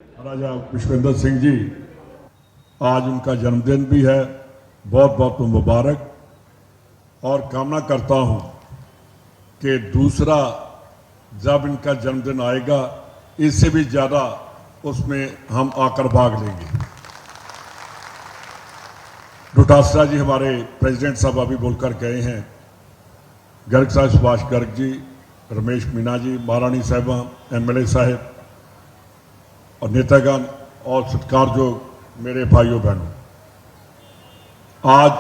महाराजा पुष्पेंद्र सिंह जी, आज उनका जन्मदिन भी है। बहुत बहुत मुबारक। और कामना करता हूं कि दूसरा जब इनका जन्मदिन आएगा इससे भी ज़्यादा उसमें हम आकर भाग लेंगे। डोटासरा जी हमारे प्रेसिडेंट साहब अभी बोलकर गए हैं। गर्ग साहब, सुभाष गर्ग जी, रमेश मीना जी, महारानी साहिबा, एमएलए साहब और नेतागण और सत्कार जो मेरे भाइयों बहनों, आज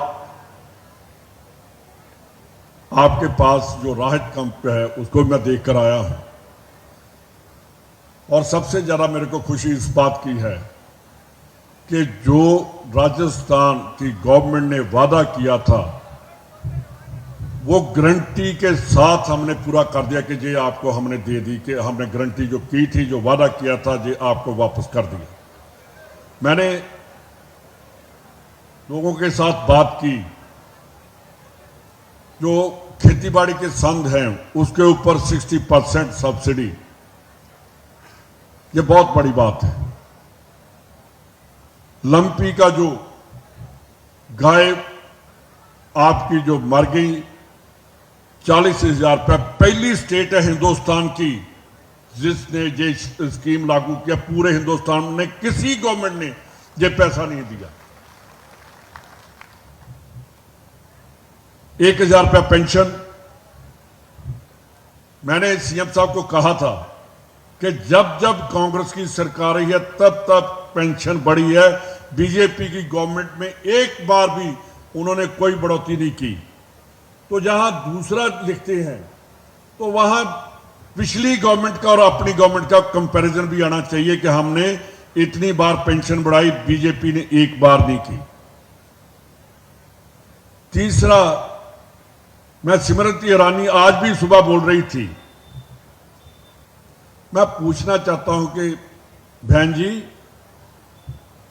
आपके पास जो राहत कैंप है उसको मैं देखकर आया हूं और सबसे ज्यादा मेरे को खुशी इस बात की है कि जो राजस्थान की गवर्नमेंट ने वादा किया था वो गारंटी के साथ हमने पूरा कर दिया कि ये आपको हमने दे दी, कि हमने गारंटी जो की थी, जो वादा किया था, ये आपको वापस कर दिया। मैंने लोगों के साथ बात की, जो खेतीबाड़ी के संघ हैं उसके ऊपर 60% सब्सिडी, ये बहुत बड़ी बात है। लंपी का जो गाय आपकी जो मर गई, 40,000 रुपये, पहली स्टेट है हिंदुस्तान की जिसने ये स्कीम लागू किया। पूरे हिंदुस्तान में किसी गवर्नमेंट ने ये पैसा नहीं दिया। 1,000 रुपया पेंशन। मैंने सीएम साहब को कहा था कि जब जब कांग्रेस की सरकार रही है तब तब पेंशन बढ़ी है। बीजेपी की गवर्नमेंट में एक बार भी उन्होंने कोई बढ़ोतरी नहीं की। तो जहां दूसरा लिखते हैं तो वहां पिछली गवर्नमेंट का और अपनी गवर्नमेंट का कंपैरिजन भी आना चाहिए कि हमने इतनी बार पेंशन बढ़ाई, बीजेपी ने एक बार नहीं की। तीसरा, मैं स्मृति ईरानी आज भी सुबह बोल रही थी, मैं पूछना चाहता हूं कि बहन जी,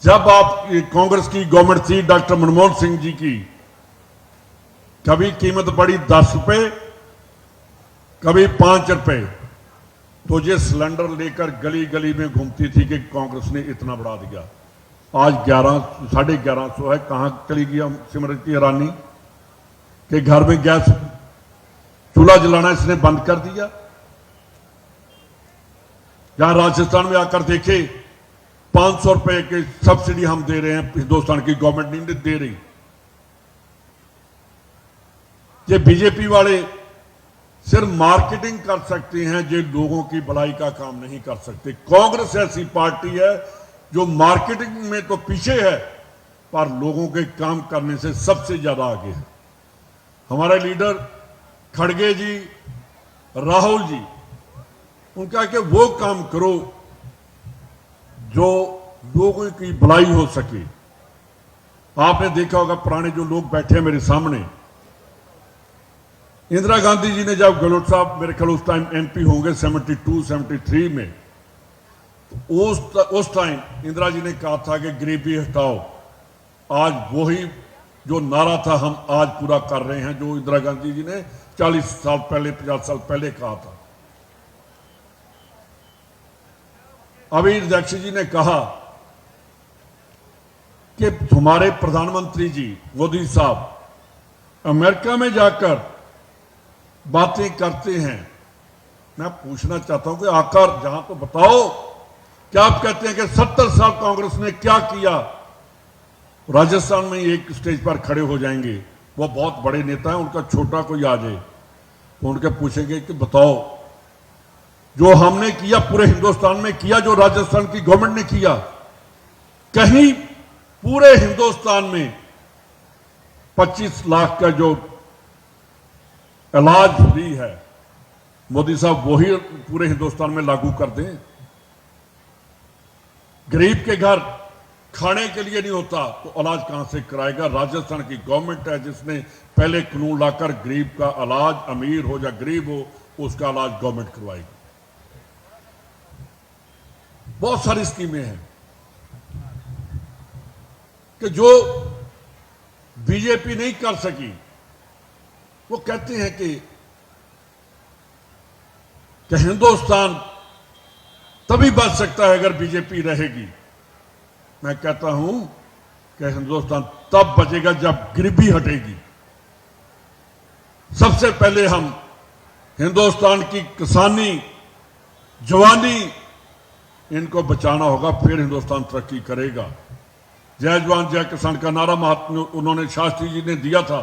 जब आप कांग्रेस की गवर्नमेंट थी डॉक्टर मनमोहन सिंह जी की, कभी कीमत बढ़ी 10 रुपए, कभी 5 रुपए, तो ये सिलेंडर लेकर गली गली में घूमती थी कि कांग्रेस ने इतना बढ़ा दिया। आज 1100 है। कहां चली गई हम स्मृति ईरानी के? घर में गैस चूल्हा जलाना इसने बंद कर दिया। यहां राजस्थान में आकर देखे, 500 रुपए की सब्सिडी हम दे रहे हैं, हिंदुस्तान की गवर्नमेंट नहीं दे रही। ये बीजेपी वाले सिर्फ मार्केटिंग कर सकते हैं, ये लोगों की भलाई का काम नहीं कर सकते। कांग्रेस ऐसी पार्टी है जो मार्केटिंग में तो पीछे है पर लोगों के काम करने से सबसे ज्यादा आगे है। हमारे लीडर खड़गे जी, राहुल जी, उनका कि वो काम करो जो लोगों की भलाई हो सके। आपने देखा होगा, पुराने जो लोग बैठे हैं मेरे सामने, इंदिरा गांधी जी ने जब गहलोत साहब मेरे ख्याल उस टाइम एमपी होंगे 72-73 में, तो उस टाइम इंदिरा जी ने कहा था कि गरीबी हटाओ। आज वही जो नारा था हम आज पूरा कर रहे हैं, जो इंदिरा गांधी जी ने 40 साल पहले, 50 साल पहले कहा था। अभी अध्यक्ष जी ने कहा कि हमारे प्रधानमंत्री जी मोदी साहब अमेरिका में जाकर बातें करते हैं। मैं पूछना चाहता हूं कि आकर जहां तो बताओ, क्या आप कहते हैं कि 70 साल कांग्रेस ने क्या किया? राजस्थान में एक स्टेज पर खड़े हो जाएंगे, वो बहुत बड़े नेता हैं, उनका छोटा कोई आ जाए तो उनके पूछेंगे कि बताओ जो हमने किया पूरे हिंदुस्तान में किया, जो राजस्थान की गवर्नमेंट ने किया, कहीं पूरे हिंदुस्तान में 25 लाख का जो इलाज फ्री है, मोदी साहब वही पूरे हिंदुस्तान में लागू कर दें। गरीब के घर खाने के लिए नहीं होता तो इलाज कहां से कराएगा? राजस्थान की गवर्नमेंट है जिसने पहले कानून लाकर गरीब का इलाज, अमीर हो या गरीब हो, उसका इलाज गवर्नमेंट करवाएगी। बहुत सारी स्कीमें हैं कि जो बीजेपी नहीं कर सकी। वो कहते हैं कि हिंदुस्तान तभी बच सकता है अगर बीजेपी रहेगी। मैं कहता हूं कि हिंदुस्तान तब बचेगा जब गरीबी हटेगी। सबसे पहले हम हिंदुस्तान की किसानी, जवानी, इनको बचाना होगा, फिर हिंदुस्तान तरक्की करेगा। जय जवान जय किसान का नारा महात्मा उन्होंने शास्त्री जी ने दिया था।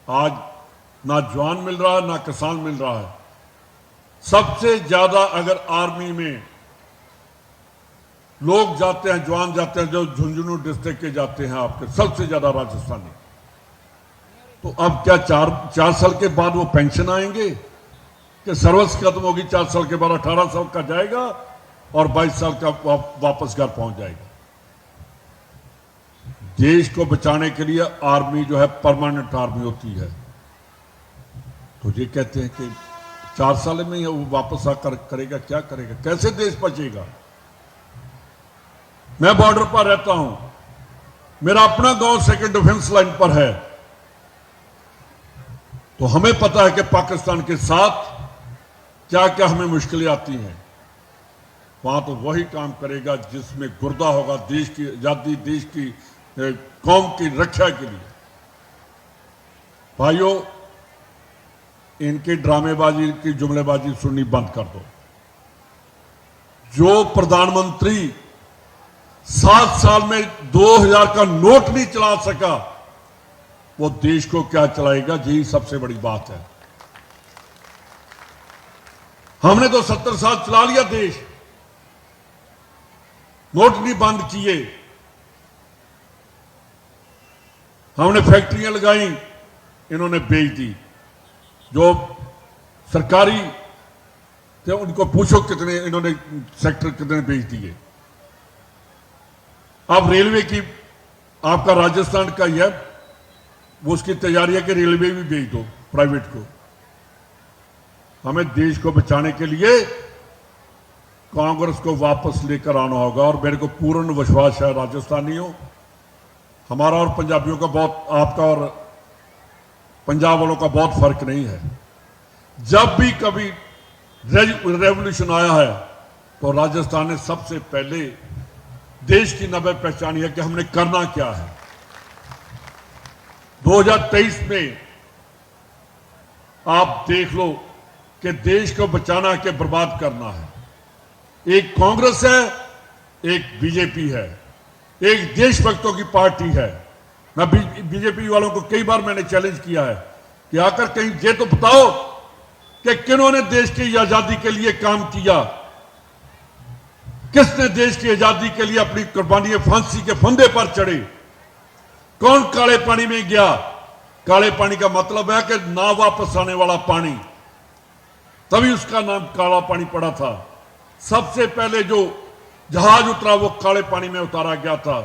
आज ना जवान मिल रहा है ना किसान मिल रहा है। सबसे ज्यादा अगर आर्मी में लोग जाते हैं, जवान जाते हैं, जो झुंझुनू डिस्ट्रिक्ट के जाते हैं आपके, सबसे ज्यादा राजस्थानी। तो अब क्या चार साल के बाद वो पेंशन आएंगे कि सर्विस खत्म होगी? 4 साल के बाद 18 साल का जाएगा और 22 साल का वापस घर पहुंच जाएगा। देश को बचाने के लिए आर्मी जो है परमानेंट आर्मी होती है। तो ये कहते हैं कि 4 साल में वो वापस आकर करेगा, क्या करेगा, कैसे देश बचेगा? मैं बॉर्डर पर रहता हूं, मेरा अपना गांव सेकंड डिफेंस लाइन पर है, तो हमें पता है कि पाकिस्तान के साथ क्या क्या हमें मुश्किलें आती हैं। वहां तो वही काम करेगा जिसमें गुर्दा होगा देश की आजादी, देश की कौम की रक्षा के लिए। भाइयों, इनकी ड्रामेबाजी, इनकी जुमलेबाजी सुननी बंद कर दो। जो प्रधानमंत्री 7 साल में 2000 का नोट नहीं चला सका, वो देश को क्या चलाएगा? यही सबसे बड़ी बात है। हमने तो 70 साल चला लिया देश, नोट नहीं बंद किए, हमने फैक्ट्रियां लगाई, इन्होंने बेच दी। जो सरकारी थे उनको पूछो कितने इन्होंने सेक्टर कितने बेच दिए। अब रेलवे की, आपका राजस्थान का ही है, वो उसकी तैयारी है कि रेलवे भी बेच दो प्राइवेट को। हमें देश को बचाने के लिए कांग्रेस को वापस लेकर आना होगा। और मेरे को पूर्ण विश्वास है राजस्थानियों, हमारा और पंजाबियों का बहुत, आपका और पंजाब वालों का बहुत फर्क नहीं है। जब भी कभी रेवोल्यूशन आया है तो राजस्थान ने सबसे पहले देश की नब्ज पहचानी है कि हमने करना क्या है। 2023 में आप देख लो कि देश को बचाना है कि बर्बाद करना है। एक कांग्रेस है, एक बीजेपी है, एक देशभक्तों की पार्टी है। मैं बीजेपी वालों को कई बार मैंने चैलेंज किया है कि आकर कहीं ये तो बताओ कि किन्होंने देश की आजादी के लिए काम किया, किसने देश की आजादी के लिए अपनी कुर्बानी, फांसी के फंदे पर चढ़े, कौन काले पानी में गया? काले पानी का मतलब है कि ना वापस आने वाला पानी, तभी उसका नाम काला पानी पड़ा था। सबसे पहले जो जहाज उतरा वो काले पानी में उतारा गया था,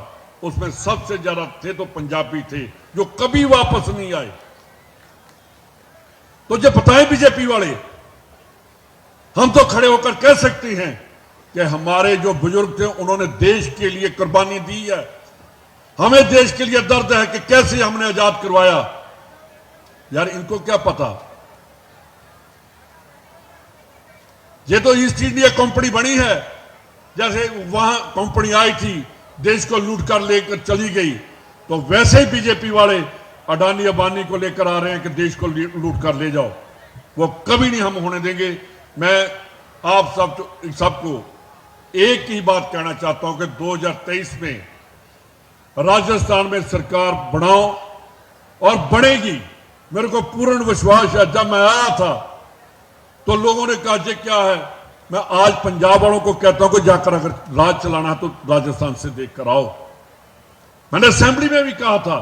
उसमें सबसे ज्यादा थे तो पंजाबी थे जो कभी वापस नहीं आए। तो जो बताएं बीजेपी वाले, हम तो खड़े होकर कह सकते हैं कि हमारे जो बुजुर्ग थे उन्होंने देश के लिए कुर्बानी दी है। हमें देश के लिए दर्द है कि कैसे हमने आजाद करवाया। यार इनको क्या पता? ये तो ईस्ट इंडिया कंपनी बनी है, जैसे वहां कंपनी आई थी देश को लूट कर लेकर चली गई, तो वैसे ही बीजेपी वाले अडानी अंबानी को लेकर आ रहे हैं कि देश को लूट कर ले जाओ। वो कभी नहीं हम होने देंगे। मैं आप सबको एक ही बात कहना चाहता हूं कि 2023 में राजस्थान में सरकार बनाओ और बनेगी। मेरे को पूर्ण विश्वास है। जब मैं आया था तो लोगों ने कहा ये क्या है। मैं आज पंजाब वालों को कहता हूं कि जाकर अगर राज चलाना है तो राजस्थान से देख कर आओ। मैंने असेंबली में भी कहा था,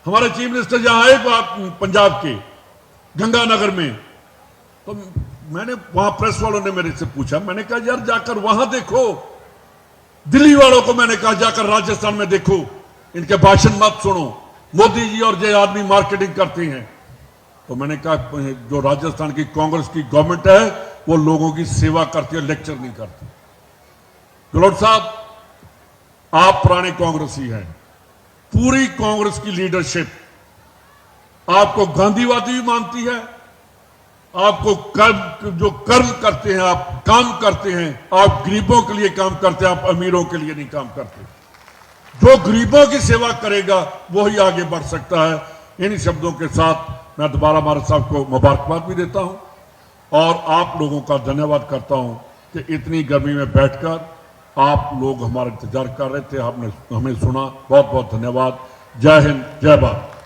हमारे चीफ मिनिस्टर जहां आए पंजाब के गंगानगर में, तो मैंने वहां प्रेस वालों ने मेरे से पूछा, मैंने कहा यार जाकर वहां देखो। दिल्ली वालों को मैंने कहा जाकर राजस्थान में देखो, इनके भाषण मत सुनो, मोदी जी और ये आदमी मार्केटिंग करते हैं। तो मैंने कहा जो राजस्थान की कांग्रेस की गवर्नमेंट है वो लोगों की सेवा करती है, लेक्चर नहीं करती। गहलोत साहब, आप पुराने कांग्रेसी हैं, पूरी कांग्रेस की लीडरशिप आपको गांधीवादी भी मानती है आपको जो कर्म करते हैं, आप काम करते हैं, आप गरीबों के लिए काम करते हैं, आप अमीरों के लिए नहीं काम करते। जो गरीबों की सेवा करेगा वही आगे बढ़ सकता है। इन शब्दों के साथ मैं दोबारा महाराज साहब को मुबारकबाद भी देता हूं और आप लोगों का धन्यवाद करता हूं कि इतनी गर्मी में बैठकर आप लोग हमारा इंतजार कर रहे थे, आपने हमें सुना। बहुत बहुत धन्यवाद। जय हिंद, जय भारत।